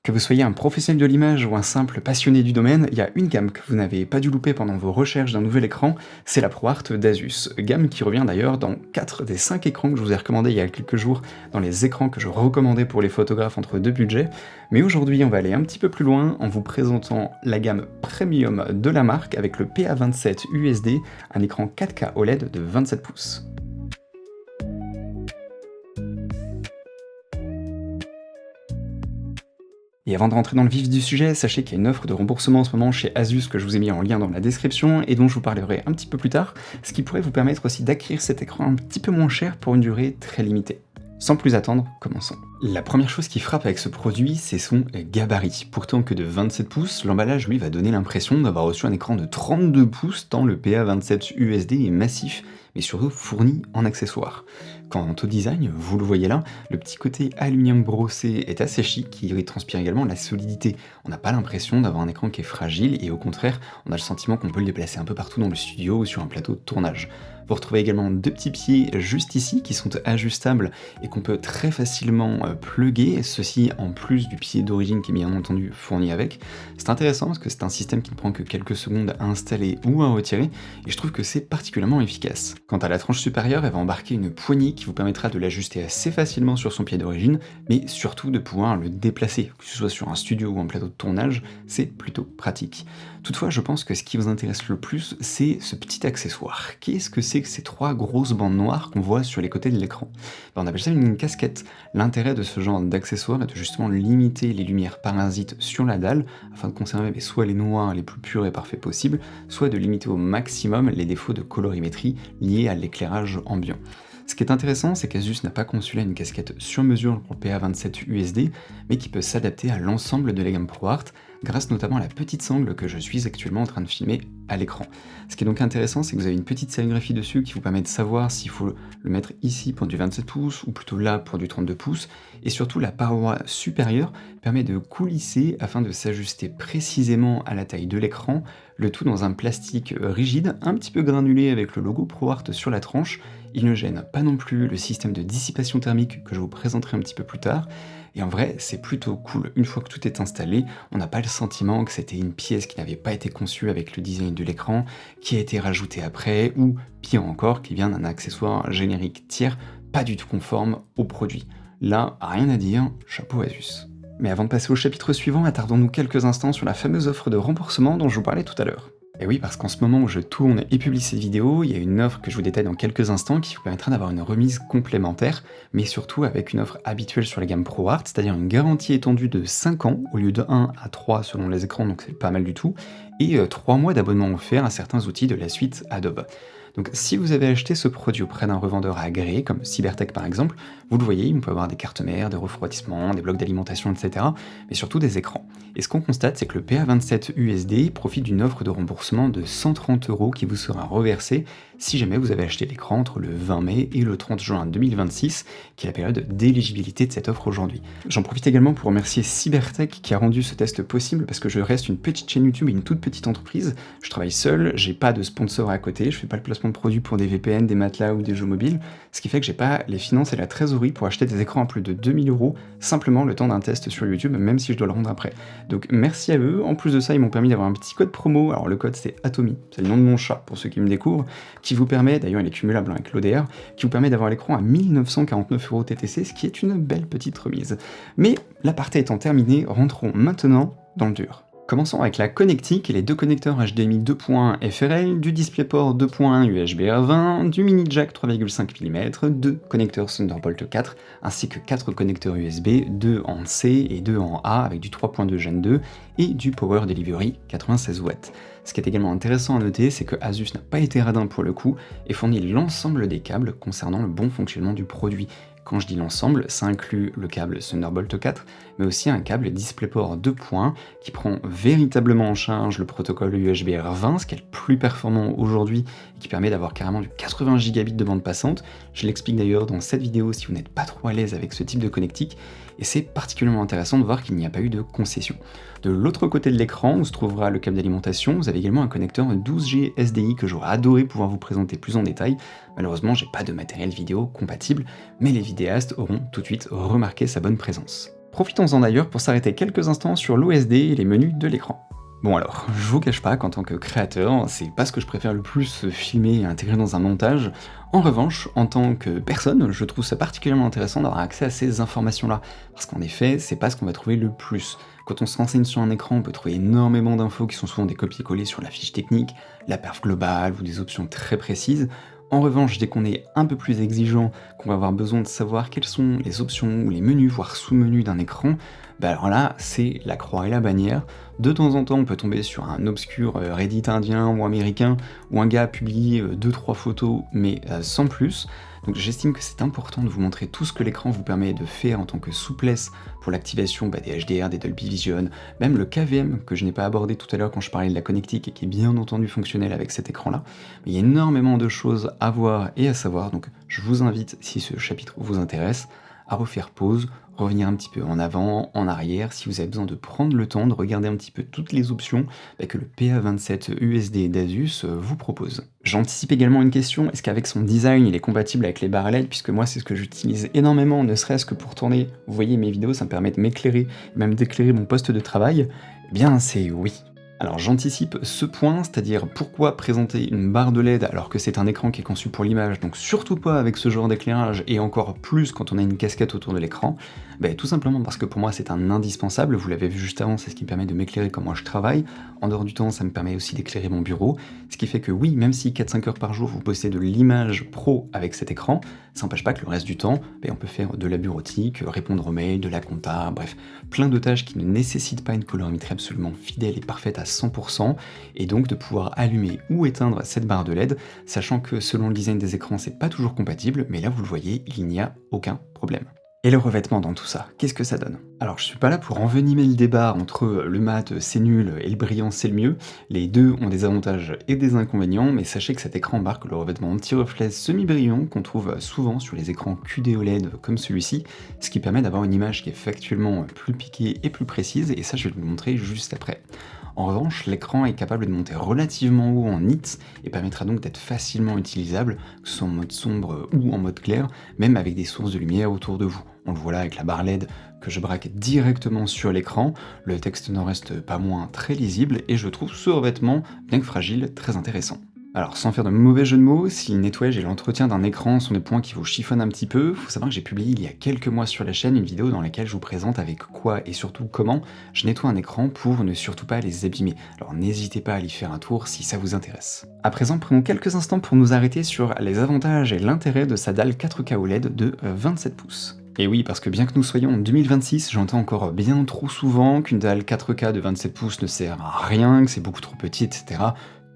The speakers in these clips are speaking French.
Que vous soyez un professionnel de l'image ou un simple passionné du domaine, il y a une gamme que vous n'avez pas dû louper pendant vos recherches d'un nouvel écran, c'est la ProArt d'Asus. Gamme qui revient d'ailleurs dans 4 des 5 écrans que je vous ai recommandés il y a quelques jours, dans les écrans que je recommandais pour les photographes entre deux budgets. Mais aujourd'hui, on va aller un petit peu plus loin en vous présentant la gamme premium de la marque avec le PA27 USD, un écran 4K OLED de 27 pouces. Et avant de rentrer dans le vif du sujet, sachez qu'il y a une offre de remboursement en ce moment chez Asus que je vous ai mis en lien dans la description et dont je vous parlerai un petit peu plus tard, ce qui pourrait vous permettre aussi d'acquérir cet écran un petit peu moins cher pour une durée très limitée. Sans plus attendre, commençons. La première chose qui frappe avec ce produit, c'est son gabarit. Pourtant que de 27 pouces, l'emballage lui va donner l'impression d'avoir reçu un écran de 32 pouces tant le PA27 USD est massif, mais surtout fourni en accessoires. Quant au design, vous le voyez là, le petit côté aluminium brossé est assez chic, il transpire également la solidité. On n'a pas l'impression d'avoir un écran qui est fragile et au contraire, on a le sentiment qu'on peut le déplacer un peu partout dans le studio ou sur un plateau de tournage. Vous retrouvez également deux petits pieds juste ici qui sont ajustables et qu'on peut très facilement plugger, ceci en plus du pied d'origine qui est bien entendu fourni avec. C'est intéressant parce que c'est un système qui ne prend que quelques secondes à installer ou à retirer et je trouve que c'est particulièrement efficace. Quant à la tranche supérieure, elle va embarquer une poignée qui vous permettra de l'ajuster assez facilement sur son pied d'origine, mais surtout de pouvoir le déplacer, que ce soit sur un studio ou un plateau de tournage, c'est plutôt pratique. Toutefois, je pense que ce qui vous intéresse le plus, c'est ce petit accessoire. Qu'est-ce que c'est que ces trois grosses bandes noires qu'on voit sur les côtés de l'écran? On appelle ça une casquette. L'intérêt de ce genre d'accessoire est de justement limiter les lumières parasites sur la dalle, afin de conserver soit les noirs les plus purs et parfaits possibles, soit de limiter au maximum les défauts de colorimétrie liés à l'éclairage ambiant. Ce qui est intéressant, c'est qu'Asus n'a pas conçu là une casquette sur mesure pour le PA27 USD, mais qui peut s'adapter à l'ensemble de la gamme ProArt, grâce notamment à la petite sangle que je suis actuellement en train de filmer à l'écran. Ce qui est donc intéressant, c'est que vous avez une petite sérigraphie dessus qui vous permet de savoir s'il faut le mettre ici pour du 27 pouces ou plutôt là pour du 32 pouces, et surtout la paroi supérieure permet de coulisser afin de s'ajuster précisément à la taille de l'écran, le tout dans un plastique rigide, un petit peu granulé avec le logo ProArt sur la tranche. Il ne gêne pas non plus le système de dissipation thermique que je vous présenterai un petit peu plus tard, et en vrai c'est plutôt cool. Une fois que tout est installé, on n'a pas le sentiment que c'était une pièce qui n'avait pas été conçue avec le design de l'écran, qui a été rajoutée après, ou pire encore, qui vient d'un accessoire générique tiers, pas du tout conforme au produit. Là, rien à dire, chapeau Asus. Mais avant de passer au chapitre suivant, attardons-nous quelques instants sur la fameuse offre de remboursement dont je vous parlais tout à l'heure. Et oui, parce qu'en ce moment où je tourne et publie cette vidéo, il y a une offre que je vous détaille dans quelques instants qui vous permettra d'avoir une remise complémentaire, mais surtout avec une offre habituelle sur la gamme ProArt, c'est-à-dire une garantie étendue de 5 ans au lieu de 1 à 3 selon les écrans, donc c'est pas mal du tout, et 3 mois d'abonnement offert à certains outils de la suite Adobe. Donc si vous avez acheté ce produit auprès d'un revendeur agréé, comme Cybertech par exemple, vous le voyez, on peut avoir des cartes mères, des refroidissements, des blocs d'alimentation, etc., mais surtout des écrans. Et ce qu'on constate, c'est que le PA27 USD profite d'une offre de remboursement de 130 € qui vous sera reversée si jamais vous avez acheté l'écran entre le 20 mai et le 30 juin 2026, qui est la période d'éligibilité de cette offre aujourd'hui. J'en profite également pour remercier Cybertech qui a rendu ce test possible, parce que je reste une petite chaîne YouTube et une toute petite entreprise, je travaille seul, j'ai pas de sponsor à côté, je fais pas le placement de produits pour des VPN, des matelas ou des jeux mobiles, ce qui fait que j'ai pas les finances et la trésorerie pour acheter des écrans à plus de 2000 € simplement le temps d'un test sur YouTube, même si je dois le rendre après. Donc merci à eux. En plus de ça, ils m'ont permis d'avoir un petit code promo, alors le code c'est Atomy, c'est le nom de mon chat pour ceux qui me découvrent, qui vous permet, d'ailleurs il est cumulable avec l'ODR, qui vous permet d'avoir l'écran à 1949 € TTC, ce qui est une belle petite remise. Mais l'aparté étant terminé, rentrons maintenant dans le dur. Commençons avec la connectique et les deux connecteurs HDMI 2.1 FRL, du DisplayPort 2.1 USB R20, du mini jack 3,5 mm, deux connecteurs Thunderbolt 4, ainsi que 4 connecteurs USB, 2 en C et 2 en A avec du 3.2 Gen 2 et du Power Delivery 96 watts. Ce qui est également intéressant à noter, c'est que Asus n'a pas été radin pour le coup et fournit l'ensemble des câbles concernant le bon fonctionnement du produit. Quand je dis l'ensemble, ça inclut le câble Thunderbolt 4, mais aussi un câble DisplayPort 2 points qui prend véritablement en charge le protocole USB R20, ce qui est le plus performant aujourd'hui et qui permet d'avoir carrément du 80 gigabits de bande passante. Je l'explique d'ailleurs dans cette vidéo si vous n'êtes pas trop à l'aise avec ce type de connectique, et c'est particulièrement intéressant de voir qu'il n'y a pas eu de concession. De l'autre côté de l'écran, où se trouvera le câble d'alimentation, vous avez également un connecteur 12G SDI que j'aurais adoré pouvoir vous présenter plus en détail. Malheureusement, j'ai pas de matériel vidéo compatible, mais les vidéastes auront tout de suite remarqué sa bonne présence. Profitons-en d'ailleurs pour s'arrêter quelques instants sur l'OSD et les menus de l'écran. Bon alors, je vous cache pas qu'en tant que créateur, c'est pas ce que je préfère le plus filmer et intégrer dans un montage. En revanche, en tant que personne, je trouve ça particulièrement intéressant d'avoir accès à ces informations-là. Parce qu'en effet, c'est pas ce qu'on va trouver le plus. Quand on se renseigne sur un écran, on peut trouver énormément d'infos qui sont souvent des copier-coller sur la fiche technique, la perf globale ou des options très précises. En revanche, dès qu'on est un peu plus exigeant, qu'on va avoir besoin de savoir quelles sont les options ou les menus, voire sous-menus d'un écran, bah alors là, c'est la croix et la bannière. De temps en temps, on peut tomber sur un obscur Reddit indien ou américain, où un gars a publié 2-3 photos, mais sans plus. Donc j'estime que c'est important de vous montrer tout ce que l'écran vous permet de faire en tant que souplesse pour l'activation des HDR, des Dolby Vision, même le KVM que je n'ai pas abordé tout à l'heure quand je parlais de la connectique et qui est bien entendu fonctionnel avec cet écran-là. Mais il y a énormément de choses à voir et à savoir, donc je vous invite, si ce chapitre vous intéresse, à refaire pause, revenir un petit peu en avant, en arrière, si vous avez besoin de prendre le temps de regarder un petit peu toutes les options que le PA27 USD d'Asus vous propose. J'anticipe également une question, est-ce qu'avec son design il est compatible avec les barres LED, puisque moi c'est ce que j'utilise énormément, ne serait-ce que pour tourner, vous voyez mes vidéos, ça me permet de m'éclairer, même d'éclairer mon poste de travail, eh bien c'est oui. Alors j'anticipe ce point, c'est-à-dire pourquoi présenter une barre de LED alors que c'est un écran qui est conçu pour l'image, donc surtout pas avec ce genre d'éclairage, et encore plus quand on a une casquette autour de l'écran, tout simplement parce que pour moi c'est un indispensable, vous l'avez vu juste avant, c'est ce qui me permet de m'éclairer quand moi je travaille, en dehors du temps ça me permet aussi d'éclairer mon bureau, ce qui fait que oui, même si 4-5 heures par jour vous postez de l'image pro avec cet écran, ça n'empêche pas que le reste du temps, on peut faire de la bureautique, répondre aux mails, de la compta, bref, plein de tâches qui ne nécessitent pas une colorimétrie absolument fidèle et parfaite à 100%, et donc de pouvoir allumer ou éteindre cette barre de LED, sachant que selon le design des écrans c'est pas toujours compatible, mais là vous le voyez, il n'y a aucun problème. Et le revêtement dans tout ça, qu'est-ce que ça donne? Alors je suis pas là pour envenimer le débat entre le mat c'est nul et le brillant c'est le mieux, les deux ont des avantages et des inconvénients, mais sachez que cet écran embarque le revêtement anti-reflet semi-brillant qu'on trouve souvent sur les écrans QD OLED comme celui-ci, ce qui permet d'avoir une image qui est factuellement plus piquée et plus précise, et ça je vais vous le montrer juste après. En revanche, l'écran est capable de monter relativement haut en nits et permettra donc d'être facilement utilisable, que ce soit en mode sombre ou en mode clair, même avec des sources de lumière autour de vous. On le voit là avec la barre LED que je braque directement sur l'écran, le texte n'en reste pas moins très lisible et je trouve ce revêtement, bien que fragile, très intéressant. Alors sans faire de mauvais jeu de mots, si le nettoyage et l'entretien d'un écran sont des points qui vous chiffonnent un petit peu, faut savoir que j'ai publié il y a quelques mois sur la chaîne une vidéo dans laquelle je vous présente avec quoi et surtout comment je nettoie un écran pour ne surtout pas les abîmer. Alors n'hésitez pas à y faire un tour si ça vous intéresse. À présent, prenons quelques instants pour nous arrêter sur les avantages et l'intérêt de sa dalle 4K OLED de 27 pouces. Et oui, parce que bien que nous soyons en 2026, j'entends encore bien trop souvent qu'une dalle 4K de 27 pouces ne sert à rien, que c'est beaucoup trop petit, etc.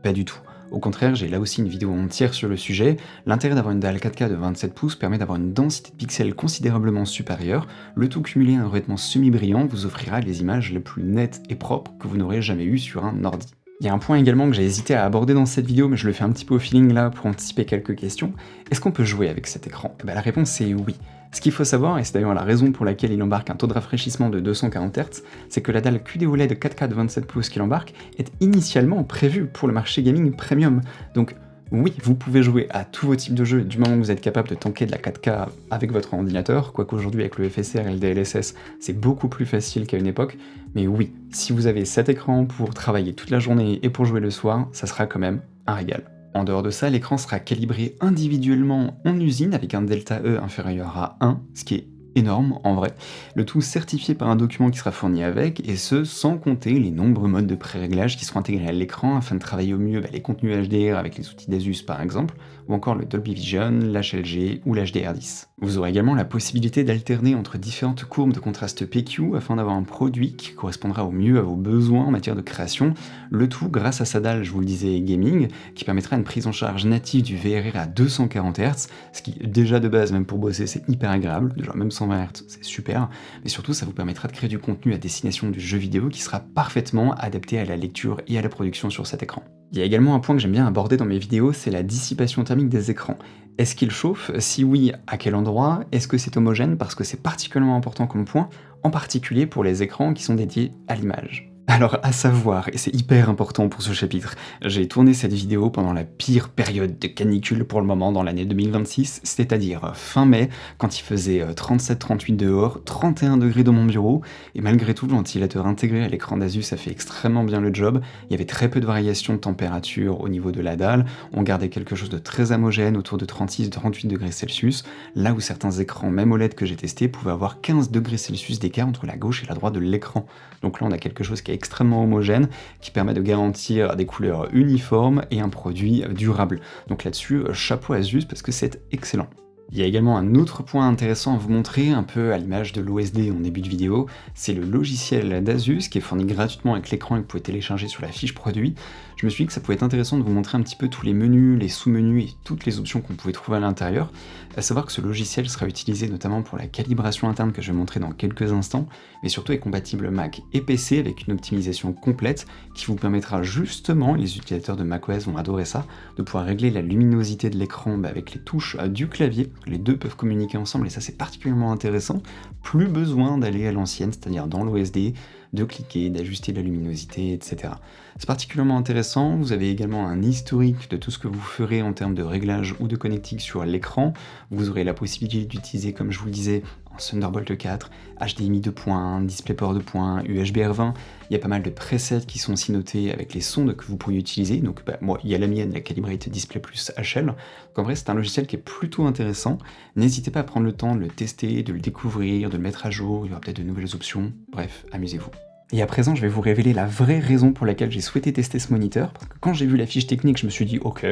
Pas du tout. Au contraire, j'ai là aussi une vidéo entière sur le sujet. L'intérêt d'avoir une dalle 4K de 27 pouces permet d'avoir une densité de pixels considérablement supérieure. Le tout cumulé à un revêtement semi-brillant vous offrira les images les plus nettes et propres que vous n'aurez jamais eues sur un ordi. Il y a un point également que j'ai hésité à aborder dans cette vidéo, mais je le fais un petit peu au feeling là pour anticiper quelques questions. Est-ce qu'on peut jouer avec cet écran? La réponse est oui. Ce qu'il faut savoir, et c'est d'ailleurs la raison pour laquelle il embarque un taux de rafraîchissement de 240 Hz, c'est que la dalle QD OLED 4K de 27 pouces qu'il embarque est initialement prévue pour le marché gaming premium. Donc oui, vous pouvez jouer à tous vos types de jeux du moment que vous êtes capable de tanker de la 4K avec votre ordinateur, quoique aujourd'hui avec le FSR et le DLSS, c'est beaucoup plus facile qu'à une époque, mais oui, si vous avez cet écran pour travailler toute la journée et pour jouer le soir, ça sera quand même un régal. En dehors de ça, l'écran sera calibré individuellement en usine avec un delta E inférieur à 1, ce qui est énorme en vrai, le tout certifié par un document qui sera fourni avec, et ce sans compter les nombreux modes de pré-réglage qui seront intégrés à l'écran afin de travailler au mieux les contenus HDR avec les outils d'Asus par exemple, ou encore le Dolby Vision, l'HLG ou l'HDR10. Vous aurez également la possibilité d'alterner entre différentes courbes de contraste PQ afin d'avoir un produit qui correspondra au mieux à vos besoins en matière de création, le tout grâce à sa dalle, je vous le disais, gaming, qui permettra une prise en charge native du VRR à 240 Hz, ce qui déjà de base, même pour bosser, c'est hyper agréable, genre même 120 Hz, c'est super, mais surtout ça vous permettra de créer du contenu à destination du jeu vidéo qui sera parfaitement adapté à la lecture et à la production sur cet écran. Il y a également un point que j'aime bien aborder dans mes vidéos, c'est la dissipation thermique des écrans. Est-ce qu'il chauffe? Si oui, à quel endroit? Est-ce que c'est homogène? Parce que c'est particulièrement important comme point, en particulier pour les écrans qui sont dédiés à l'image. Alors, à savoir, et c'est hyper important pour ce chapitre, j'ai tourné cette vidéo pendant la pire période de canicule pour le moment dans l'année 2026, c'est-à-dire fin mai, quand il faisait 37-38 dehors, 31 degrés dans mon bureau, et malgré tout, le ventilateur intégré à l'écran d'Asus a fait extrêmement bien le job. Il y avait très peu de variations de température au niveau de la dalle, on gardait quelque chose de très homogène, autour de 36-38 degrés Celsius, là où certains écrans, même OLED que j'ai testé, pouvaient avoir 15 degrés Celsius d'écart entre la gauche et la droite de l'écran. Donc là, on a quelque chose qui est extrêmement homogène, qui permet de garantir des couleurs uniformes et un produit durable. Donc là-dessus, chapeau Asus parce que c'est excellent. Il y a également un autre point intéressant à vous montrer, un peu à l'image de l'OSD en début de vidéo, c'est le logiciel d'Asus qui est fourni gratuitement avec l'écran et que vous pouvez télécharger sur la fiche produit. Je me suis dit que ça pouvait être intéressant de vous montrer un petit peu tous les menus, les sous-menus et toutes les options qu'on pouvait trouver à l'intérieur. À savoir que ce logiciel sera utilisé notamment pour la calibration interne que je vais montrer dans quelques instants, mais surtout est compatible Mac et PC avec une optimisation complète qui vous permettra justement, les utilisateurs de macOS vont adorer ça, de pouvoir régler la luminosité de l'écran avec les touches du clavier. Les deux peuvent communiquer ensemble et ça c'est particulièrement intéressant. Plus besoin d'aller à l'ancienne, c'est-à-dire dans l'OSD, de cliquer, d'ajuster la luminosité, etc. C'est particulièrement intéressant, vous avez également un historique de tout ce que vous ferez en termes de réglage ou de connectique sur l'écran. Vous aurez la possibilité d'utiliser, comme je vous le disais, en Thunderbolt 4, HDMI 2.1, DisplayPort 2.1, USB R20, il y a pas mal de presets qui sont aussi notés avec les sondes que vous pourriez utiliser, donc moi il y a la mienne, la Calibrate Display Plus HL, donc en vrai c'est un logiciel qui est plutôt intéressant, n'hésitez pas à prendre le temps de le tester, de le découvrir, de le mettre à jour, il y aura peut-être de nouvelles options, bref, amusez-vous. Et à présent, je vais vous révéler la vraie raison pour laquelle j'ai souhaité tester ce moniteur, parce que quand j'ai vu la fiche technique, je me suis dit ok,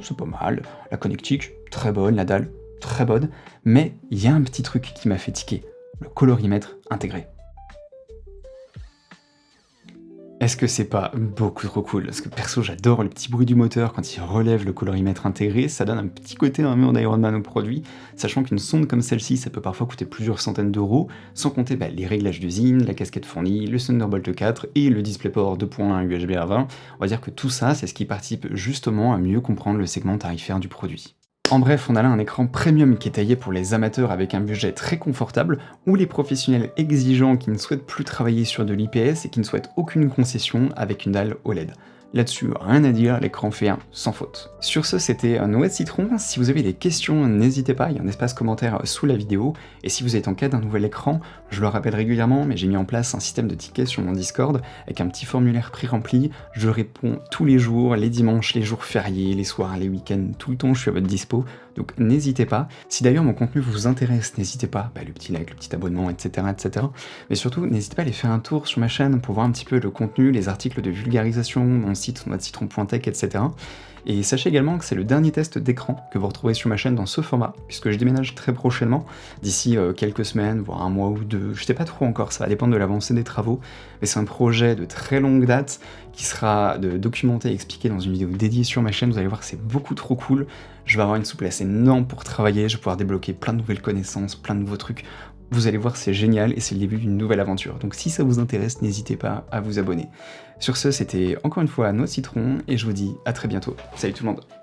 c'est pas mal, la connectique, très bonne, la dalle, très bonne, mais il y a un petit truc qui m'a fait tiquer, le colorimètre intégré. Est-ce que c'est pas beaucoup trop cool? Parce que perso, j'adore le petit bruit du moteur quand il relève le colorimètre intégré, ça donne un petit côté un peu d'Iron Man au produit, sachant qu'une sonde comme celle-ci, ça peut parfois coûter plusieurs centaines d'euros, sans compter les réglages d'usine, la casquette fournie, le Thunderbolt 4 et le DisplayPort 2.1 USB R20. On va dire que tout ça, c'est ce qui participe justement à mieux comprendre le segment tarifaire du produit. En bref, on a là un écran premium qui est taillé pour les amateurs avec un budget très confortable, ou les professionnels exigeants qui ne souhaitent plus travailler sur de l'IPS et qui ne souhaitent aucune concession avec une dalle OLED. Là-dessus, rien à dire, l'écran fait un sans faute. Sur ce, c'était un Noix de Citron. Si vous avez des questions, n'hésitez pas, il y a un espace commentaire sous la vidéo. Et si vous êtes en quête d'un nouvel écran, je le rappelle régulièrement, mais j'ai mis en place un système de tickets sur mon Discord avec un petit formulaire pré-rempli. Je réponds tous les jours, les dimanches, les jours fériés, les soirs, les week-ends, tout le temps, je suis à votre dispo. Donc n'hésitez pas. Si d'ailleurs mon contenu vous intéresse, n'hésitez pas, le petit like, le petit abonnement, etc., etc. Mais surtout, n'hésitez pas à aller faire un tour sur ma chaîne pour voir un petit peu le contenu, les articles de vulgarisation, mon site, noixdecitron.tech, etc. Et sachez également que c'est le dernier test d'écran que vous retrouverez sur ma chaîne dans ce format, puisque je déménage très prochainement, d'ici quelques semaines, voire un mois ou deux, je sais pas trop encore, ça va dépendre de l'avancée des travaux, mais c'est un projet de très longue date qui sera documenté et expliqué dans une vidéo dédiée sur ma chaîne, vous allez voir que c'est beaucoup trop cool, je vais avoir une souplesse énorme pour travailler, je vais pouvoir débloquer plein de nouvelles connaissances, plein de nouveaux trucs. Vous allez voir, c'est génial et c'est le début d'une nouvelle aventure. Donc si ça vous intéresse, n'hésitez pas à vous abonner. Sur ce, c'était encore une fois Noix de Citron et je vous dis à très bientôt. Salut tout le monde!